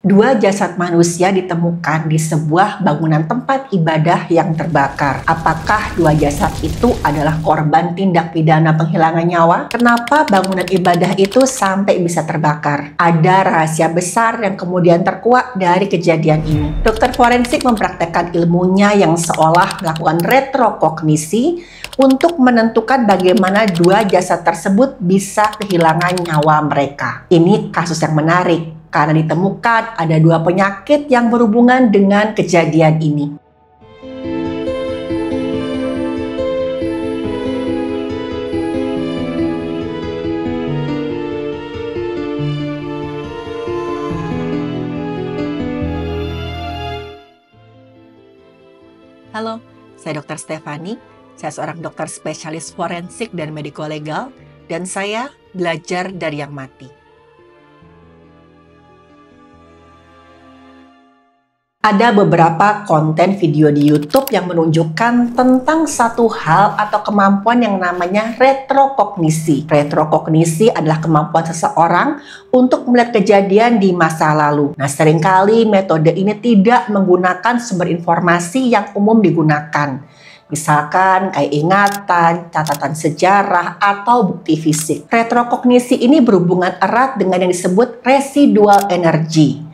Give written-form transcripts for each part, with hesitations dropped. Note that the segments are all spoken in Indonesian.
Dua jasad manusia ditemukan di sebuah bangunan tempat ibadah yang terbakar. Apakah dua jasad itu adalah korban tindak pidana penghilangan nyawa? Kenapa bangunan ibadah itu sampai bisa terbakar? Ada rahasia besar yang kemudian terkuak dari kejadian ini. Dokter forensik mempraktekkan ilmunya yang seolah melakukan retrokognisi untuk menentukan bagaimana dua jasad tersebut bisa kehilangan nyawa mereka. Ini kasus yang menarik, karena ditemukan ada dua penyakit yang berhubungan dengan kejadian ini. Halo, saya Dr. Stefani. Saya seorang dokter spesialis forensik dan mediko-legal, dan saya belajar dari yang mati. Ada beberapa konten video di YouTube yang menunjukkan tentang satu hal atau kemampuan yang namanya retrokognisi. Retrokognisi adalah kemampuan seseorang untuk melihat kejadian di masa lalu. Nah, seringkali metode ini tidak menggunakan sumber informasi yang umum digunakan. Misalkan kayak ingatan, catatan sejarah, atau bukti fisik. Retrokognisi ini berhubungan erat dengan yang disebut residual energy.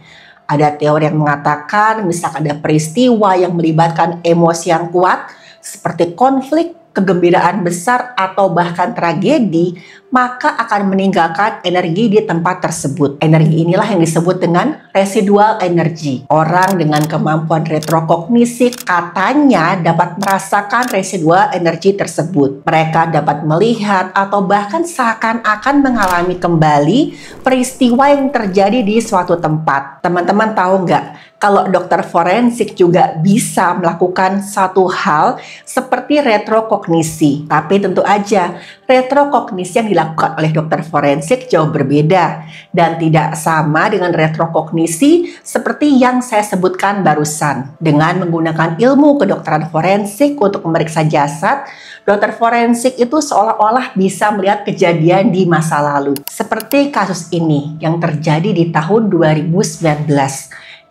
Ada teori yang mengatakan misalkan ada peristiwa yang melibatkan emosi yang kuat seperti konflik, kegembiraan besar, atau bahkan tragedi, maka akan meninggalkan energi di tempat tersebut. Energi inilah yang disebut dengan residual energy. Orang dengan kemampuan retrokognisi katanya dapat merasakan residual energy tersebut. Mereka dapat melihat atau bahkan seakan-akan mengalami kembali peristiwa yang terjadi di suatu tempat. Teman-teman tahu nggak? Kalau dokter forensik juga bisa melakukan satu hal seperti retrokognisi. Tapi tentu aja, retrokognisi yang dilakukan oleh dokter forensik jauh berbeda dan tidak sama dengan retrokognisi seperti yang saya sebutkan barusan. Dengan menggunakan ilmu kedokteran forensik untuk memeriksa jasad, dokter forensik itu seolah-olah bisa melihat kejadian di masa lalu. Seperti kasus ini yang terjadi di tahun 2019.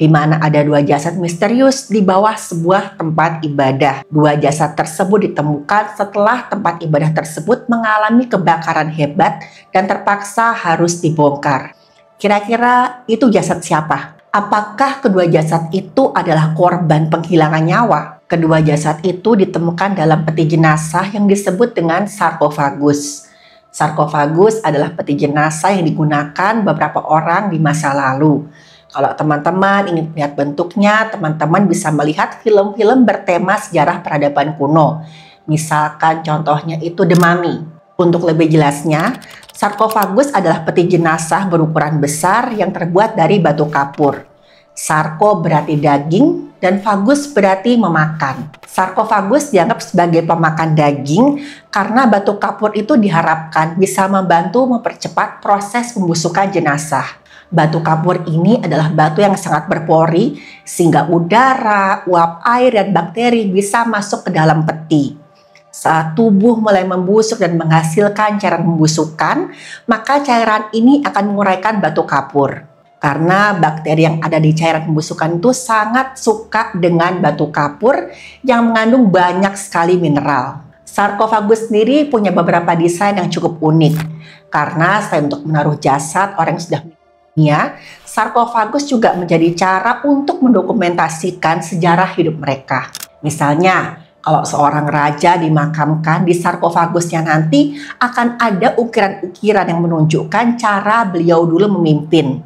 Di mana ada dua jasad misterius di bawah sebuah tempat ibadah. Dua jasad tersebut ditemukan setelah tempat ibadah tersebut mengalami kebakaran hebat dan terpaksa harus dibongkar. Kira-kira itu jasad siapa? Apakah kedua jasad itu adalah korban penghilangan nyawa? Kedua jasad itu ditemukan dalam peti jenazah yang disebut dengan sarkofagus. Sarkofagus adalah peti jenazah yang digunakan beberapa orang di masa lalu. Kalau teman-teman ingin melihat bentuknya, teman-teman bisa melihat film-film bertema sejarah peradaban kuno. Misalkan contohnya itu The Mummy. Untuk lebih jelasnya, sarkofagus adalah peti jenazah berukuran besar yang terbuat dari batu kapur. Sarko berarti daging dan fagus berarti memakan. Sarkofagus dianggap sebagai pemakan daging karena batu kapur itu diharapkan bisa membantu mempercepat proses pembusukan jenazah. Batu kapur ini adalah batu yang sangat berpori sehingga udara, uap air, dan bakteri bisa masuk ke dalam peti. Saat tubuh mulai membusuk dan menghasilkan cairan pembusukan, maka cairan ini akan menguraikan batu kapur. Karena bakteri yang ada di cairan pembusukan itu sangat suka dengan batu kapur yang mengandung banyak sekali mineral. Sarkofagus sendiri punya beberapa desain yang cukup unik. Karena selain untuk menaruh jasad orang yang sudah sarkofagus juga menjadi cara untuk mendokumentasikan sejarah hidup mereka. Misalnya, kalau seorang raja dimakamkan di sarkofagusnya nanti akan ada ukiran-ukiran yang menunjukkan cara beliau dulu memimpin.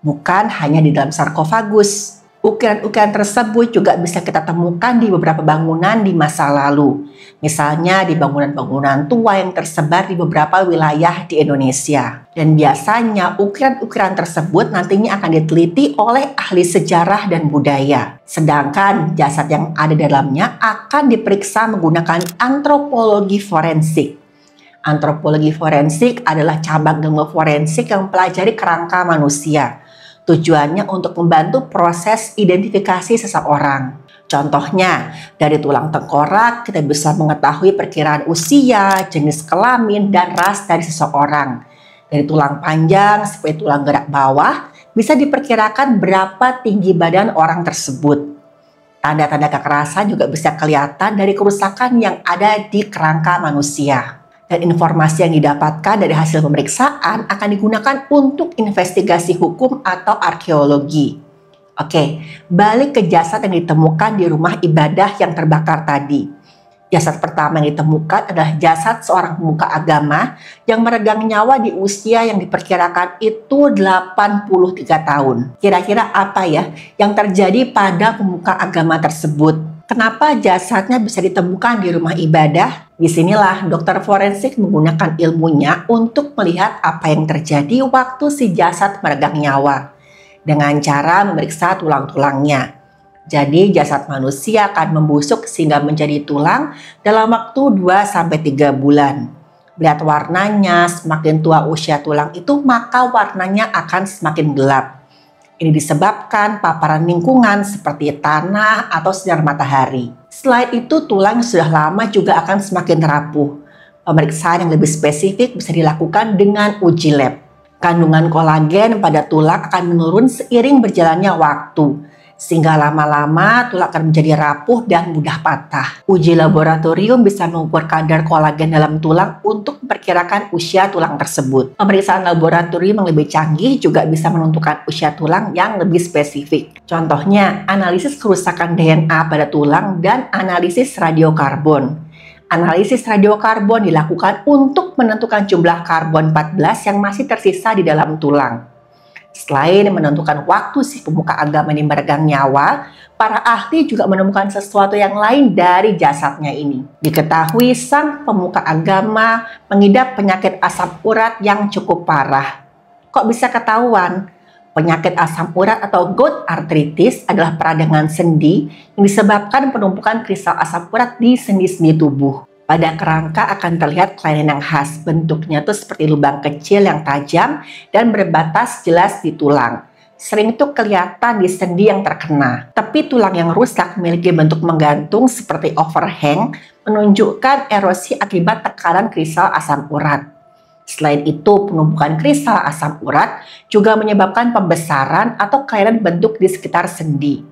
Bukan hanya di dalam sarkofagus. Ukiran-ukiran tersebut juga bisa kita temukan di beberapa bangunan di masa lalu. Misalnya di bangunan-bangunan tua yang tersebar di beberapa wilayah di Indonesia. Dan biasanya ukiran-ukiran tersebut nantinya akan diteliti oleh ahli sejarah dan budaya. Sedangkan jasad yang ada dalamnya akan diperiksa menggunakan antropologi forensik. Antropologi forensik adalah cabang ilmu forensik yang mempelajari kerangka manusia. Tujuannya untuk membantu proses identifikasi seseorang. Contohnya, dari tulang tengkorak kita bisa mengetahui perkiraan usia, jenis kelamin, dan ras dari seseorang. Dari tulang panjang seperti tulang gerak bawah, bisa diperkirakan berapa tinggi badan orang tersebut. Tanda-tanda kekerasan juga bisa kelihatan dari kerusakan yang ada di kerangka manusia. Dan informasi yang didapatkan dari hasil pemeriksaan akan digunakan untuk investigasi hukum atau arkeologi. Oke, balik ke jasad yang ditemukan di rumah ibadah yang terbakar tadi. Jasad pertama yang ditemukan adalah jasad seorang pemuka agama yang meregang nyawa di usia yang diperkirakan itu 83 tahun. Kira-kira apa ya yang terjadi pada pemuka agama tersebut? Kenapa jasadnya bisa ditemukan di rumah ibadah? Disinilah dokter forensik menggunakan ilmunya untuk melihat apa yang terjadi waktu si jasad meregang nyawa dengan cara memeriksa tulang-tulangnya. Jadi jasad manusia akan membusuk sehingga menjadi tulang dalam waktu 2-3 bulan. Lihat warnanya, semakin tua usia tulang itu maka warnanya akan semakin gelap. Ini disebabkan paparan lingkungan seperti tanah atau sinar matahari. Selain itu tulang yang sudah lama juga akan semakin rapuh. Pemeriksaan yang lebih spesifik bisa dilakukan dengan uji lab. Kandungan kolagen pada tulang akan menurun seiring berjalannya waktu. Sehingga lama-lama tulang akan menjadi rapuh dan mudah patah. Uji laboratorium bisa mengukur kadar kolagen dalam tulang untuk memperkirakan usia tulang tersebut. Pemeriksaan laboratorium yang lebih canggih juga bisa menentukan usia tulang yang lebih spesifik. Contohnya, analisis kerusakan DNA pada tulang dan analisis radiokarbon. Analisis radiokarbon dilakukan untuk menentukan jumlah karbon 14 yang masih tersisa di dalam tulang. Selain menentukan waktu si pemuka agama ini meregang nyawa, para ahli juga menemukan sesuatu yang lain dari jasadnya ini. Diketahui sang pemuka agama mengidap penyakit asam urat yang cukup parah. Kok bisa ketahuan? Penyakit asam urat atau gout arthritis adalah peradangan sendi yang disebabkan penumpukan kristal asam urat di sendi-sendi tubuh. Pada kerangka akan terlihat kelainan yang khas, bentuknya tuh seperti lubang kecil yang tajam dan berbatas jelas di tulang. Sering tuh kelihatan di sendi yang terkena. Tepi tulang yang rusak memiliki bentuk menggantung seperti overhang, menunjukkan erosi akibat tekanan kristal asam urat. Selain itu, penumpukan kristal asam urat juga menyebabkan pembesaran atau kelainan bentuk di sekitar sendi.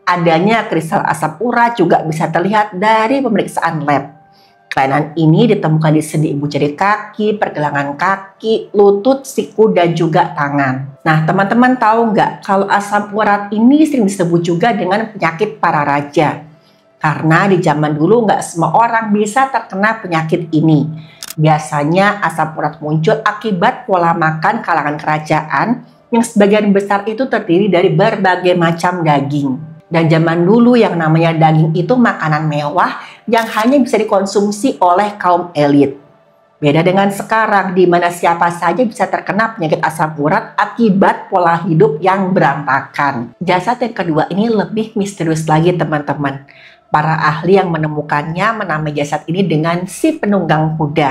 Adanya kristal asam urat juga bisa terlihat dari pemeriksaan lab. Kelainan ini ditemukan di sendi ibu jari kaki, pergelangan kaki, lutut, siku, dan juga tangan. Nah, teman-teman tahu nggak kalau asam urat ini sering disebut juga dengan penyakit para raja? Karena di zaman dulu nggak semua orang bisa terkena penyakit ini. Biasanya asam urat muncul akibat pola makan kalangan kerajaan yang sebagian besar itu terdiri dari berbagai macam daging. Dan zaman dulu yang namanya daging itu makanan mewah yang hanya bisa dikonsumsi oleh kaum elit. Beda dengan sekarang di mana siapa saja bisa terkena penyakit asam urat akibat pola hidup yang berantakan. Jasad yang kedua ini lebih misterius lagi teman-teman. Para ahli yang menemukannya menamai jasad ini dengan si penunggang kuda.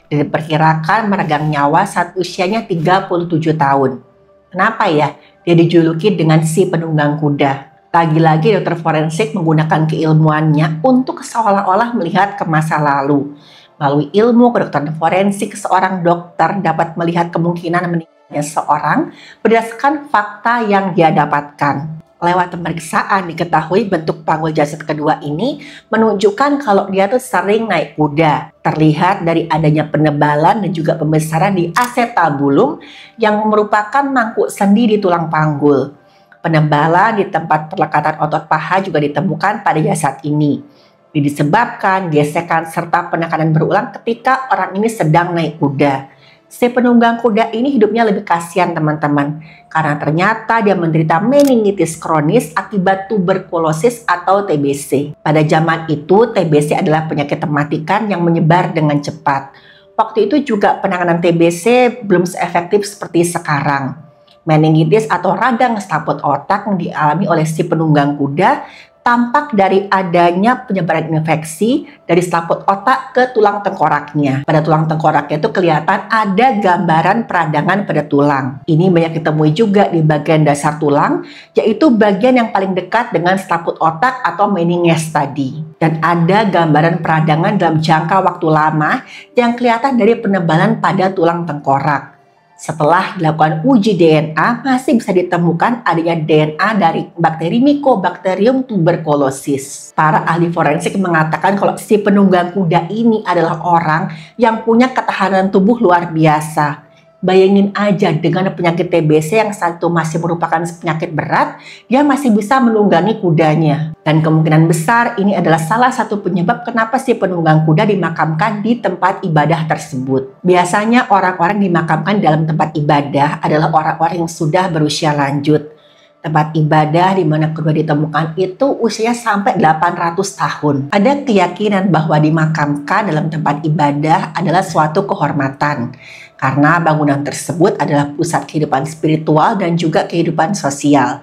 Dan diperkirakan meregang nyawa saat usianya 37 tahun. Kenapa ya dia dijuluki dengan si penunggang kuda? Lagi-lagi dokter forensik menggunakan keilmuannya untuk seolah-olah melihat ke masa lalu. Melalui ilmu kedokteran forensik, seorang dokter dapat melihat kemungkinan meninggalnya seorang berdasarkan fakta yang dia dapatkan. Lewat pemeriksaan diketahui bentuk panggul jasad kedua ini menunjukkan kalau dia tuh sering naik kuda. Terlihat dari adanya penebalan dan juga pembesaran di acetabulum yang merupakan mangkuk sendi di tulang panggul. Penebalan di tempat perlekatan otot paha juga ditemukan pada jasad ini. Ini disebabkan gesekan serta penekanan berulang ketika orang ini sedang naik kuda. Si penunggang kuda ini hidupnya lebih kasihan teman-teman, karena ternyata dia menderita meningitis kronis akibat tuberkulosis atau TBC. Pada zaman itu TBC adalah penyakit mematikan yang menyebar dengan cepat. Waktu itu juga penanganan TBC belum seefektif seperti sekarang. Meningitis atau radang selaput otak yang dialami oleh si penunggang kuda tampak dari adanya penyebaran infeksi dari selaput otak ke tulang tengkoraknya. Pada tulang tengkoraknya itu kelihatan ada gambaran peradangan pada tulang. Ini banyak ditemui juga di bagian dasar tulang, yaitu bagian yang paling dekat dengan selaput otak atau meninges tadi. Dan ada gambaran peradangan dalam jangka waktu lama yang kelihatan dari penebalan pada tulang tengkorak. Setelah dilakukan uji DNA, masih bisa ditemukan adanya DNA dari bakteri Mycobacterium tuberculosis. Para ahli forensik mengatakan kalau si penunggang kuda ini adalah orang yang punya ketahanan tubuh luar biasa. Bayangin aja, dengan penyakit TBC yang saat itu masih merupakan penyakit berat, dia masih bisa menunggangi kudanya. Dan kemungkinan besar ini adalah salah satu penyebab kenapa si penunggang kuda dimakamkan di tempat ibadah tersebut. Biasanya orang-orang dimakamkan dalam tempat ibadah adalah orang-orang yang sudah berusia lanjut. Tempat ibadah di mana kedua ditemukan itu usianya sampai 800 tahun. Ada keyakinan bahwa dimakamkan dalam tempat ibadah adalah suatu kehormatan. Karena bangunan tersebut adalah pusat kehidupan spiritual dan juga kehidupan sosial.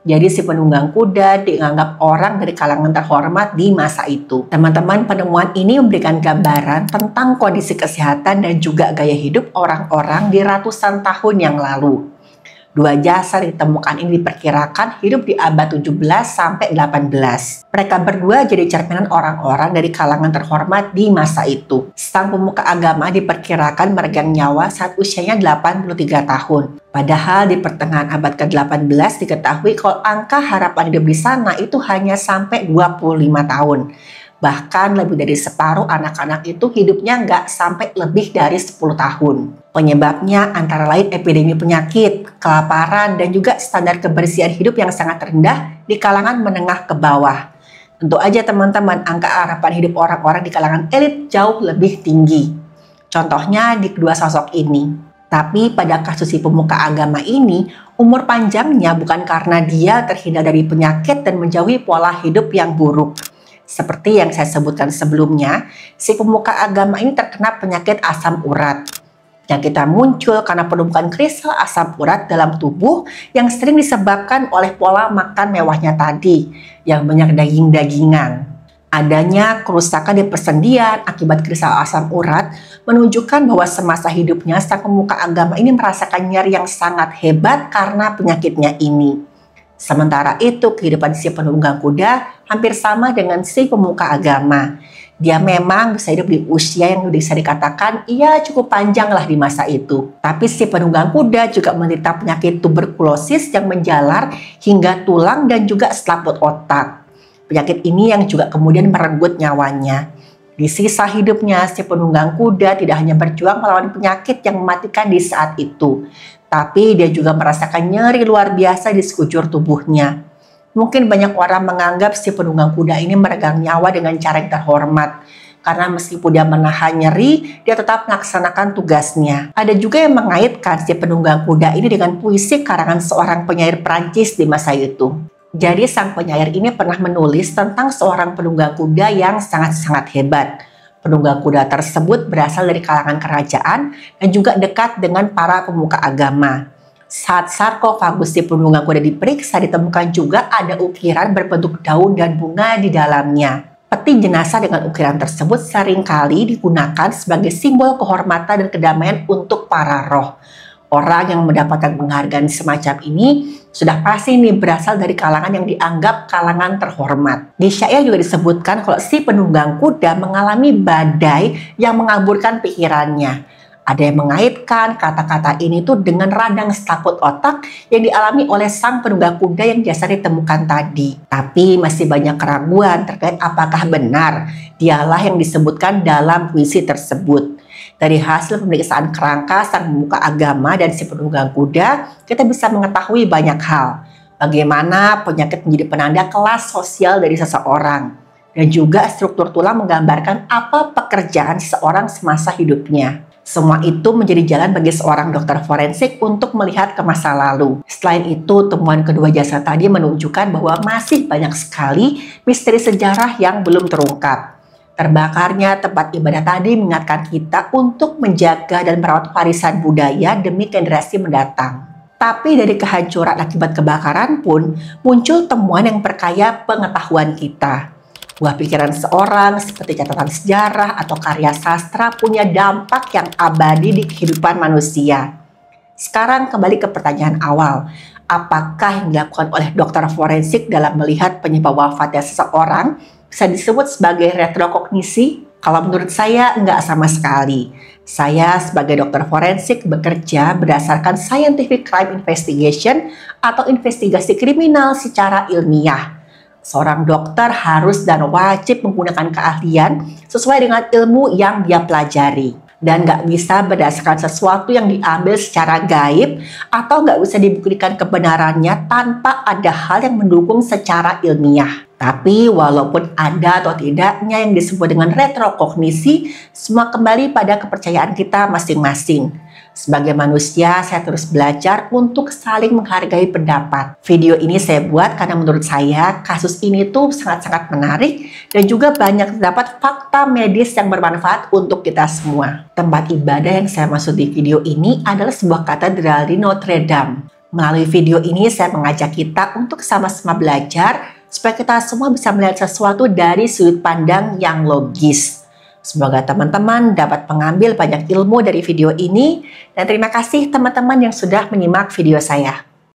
Jadi si penunggang kuda dianggap orang dari kalangan terhormat di masa itu. Teman-teman, penemuan ini memberikan gambaran tentang kondisi kesehatan dan juga gaya hidup orang-orang di ratusan tahun yang lalu. Dua jasad ditemukan ini diperkirakan hidup di abad 17 sampai 18. Mereka berdua jadi cerminan orang-orang dari kalangan terhormat di masa itu. Sang pemuka agama diperkirakan meregang nyawa saat usianya 83 tahun. Padahal di pertengahan abad ke-18 diketahui kalau angka harapan hidup di sana itu hanya sampai 25 tahun. Bahkan lebih dari separuh anak-anak itu hidupnya nggak sampai lebih dari 10 tahun. Penyebabnya antara lain epidemi penyakit, kelaparan, dan juga standar kebersihan hidup yang sangat rendah di kalangan menengah ke bawah. Tentu aja teman-teman, angka harapan hidup orang-orang di kalangan elit jauh lebih tinggi. Contohnya di kedua sosok ini. Tapi pada kasus si pemuka agama ini, umur panjangnya bukan karena dia terhindar dari penyakit dan menjauhi pola hidup yang buruk. Seperti yang saya sebutkan sebelumnya, si pemuka agama ini terkena penyakit asam urat. Penyakitnya muncul karena penumpukan kristal asam urat dalam tubuh yang sering disebabkan oleh pola makan mewahnya tadi, yang banyak daging-dagingan. Adanya kerusakan di persendian akibat kristal asam urat menunjukkan bahwa semasa hidupnya sang pemuka agama ini merasakan nyeri yang sangat hebat karena penyakitnya ini. Sementara itu, kehidupan si penunggang kuda hampir sama dengan si pemuka agama. Dia memang bisa hidup di usia yang bisa dikatakan ia cukup panjang lah di masa itu. Tapi si penunggang kuda juga menderita penyakit tuberkulosis yang menjalar hingga tulang dan juga selaput otak. Penyakit ini yang juga kemudian merenggut nyawanya. Di sisa hidupnya, si penunggang kuda tidak hanya berjuang melawan penyakit yang mematikan di saat itu, tapi dia juga merasakan nyeri luar biasa di sekujur tubuhnya. Mungkin banyak orang menganggap si penunggang kuda ini meregang nyawa dengan cara yang terhormat. Karena meskipun dia menahan nyeri, dia tetap melaksanakan tugasnya. Ada juga yang mengaitkan si penunggang kuda ini dengan puisi karangan seorang penyair Prancis di masa itu. Jadi sang penyair ini pernah menulis tentang seorang penunggang kuda yang sangat-sangat hebat. Penunggang kuda tersebut berasal dari kalangan kerajaan dan juga dekat dengan para pemuka agama. Saat sarkofagus si penunggang kuda diperiksa, ditemukan juga ada ukiran berbentuk daun dan bunga di dalamnya. Peti jenazah dengan ukiran tersebut seringkali digunakan sebagai simbol kehormatan dan kedamaian untuk para roh. Orang yang mendapatkan penghargaan semacam ini sudah pasti nih berasal dari kalangan yang dianggap kalangan terhormat. Di syair juga disebutkan kalau si penunggang kuda mengalami badai yang mengaburkan pikirannya. Ada yang mengaitkan kata-kata ini tuh dengan radang selaput otak yang dialami oleh sang penunggang kuda yang biasa ditemukan tadi. Tapi masih banyak keraguan terkait apakah benar dialah yang disebutkan dalam puisi tersebut. Dari hasil pemeriksaan kerangka sang pemuka agama dan si penunggang kuda, kita bisa mengetahui banyak hal. Bagaimana penyakit menjadi penanda kelas sosial dari seseorang. Dan juga struktur tulang menggambarkan apa pekerjaan seseorang semasa hidupnya. Semua itu menjadi jalan bagi seorang dokter forensik untuk melihat ke masa lalu. Selain itu, temuan kedua jasad tadi menunjukkan bahwa masih banyak sekali misteri sejarah yang belum terungkap. Terbakarnya tempat ibadah tadi mengingatkan kita untuk menjaga dan merawat warisan budaya demi generasi mendatang. Tapi dari kehancuran akibat kebakaran pun muncul temuan yang perkaya pengetahuan kita. Buah pikiran seorang seperti catatan sejarah atau karya sastra punya dampak yang abadi di kehidupan manusia. Sekarang kembali ke pertanyaan awal. Apakah yang dilakukan oleh dokter forensik dalam melihat penyebab wafatnya seseorang bisa disebut sebagai retrokognisi? Kalau menurut saya enggak sama sekali. Saya sebagai dokter forensik bekerja berdasarkan scientific crime investigation atau investigasi kriminal secara ilmiah. Seorang dokter harus dan wajib menggunakan keahlian sesuai dengan ilmu yang dia pelajari. Dan nggak bisa berdasarkan sesuatu yang diambil secara gaib atau nggak bisa dibuktikan kebenarannya tanpa ada hal yang mendukung secara ilmiah. Tapi walaupun ada atau tidaknya yang disebut dengan retrokognisi, semua kembali pada kepercayaan kita masing-masing. Sebagai manusia, saya terus belajar untuk saling menghargai pendapat. Video ini saya buat karena menurut saya kasus ini tuh sangat-sangat menarik dan juga banyak terdapat fakta medis yang bermanfaat untuk kita semua. Tempat ibadah yang saya maksud di video ini adalah sebuah katedral di Notre Dame. Melalui video ini saya mengajak kita untuk sama-sama belajar supaya kita semua bisa melihat sesuatu dari sudut pandang yang logis. Semoga teman-teman dapat mengambil banyak ilmu dari video ini dan terima kasih teman-teman yang sudah menyimak video saya.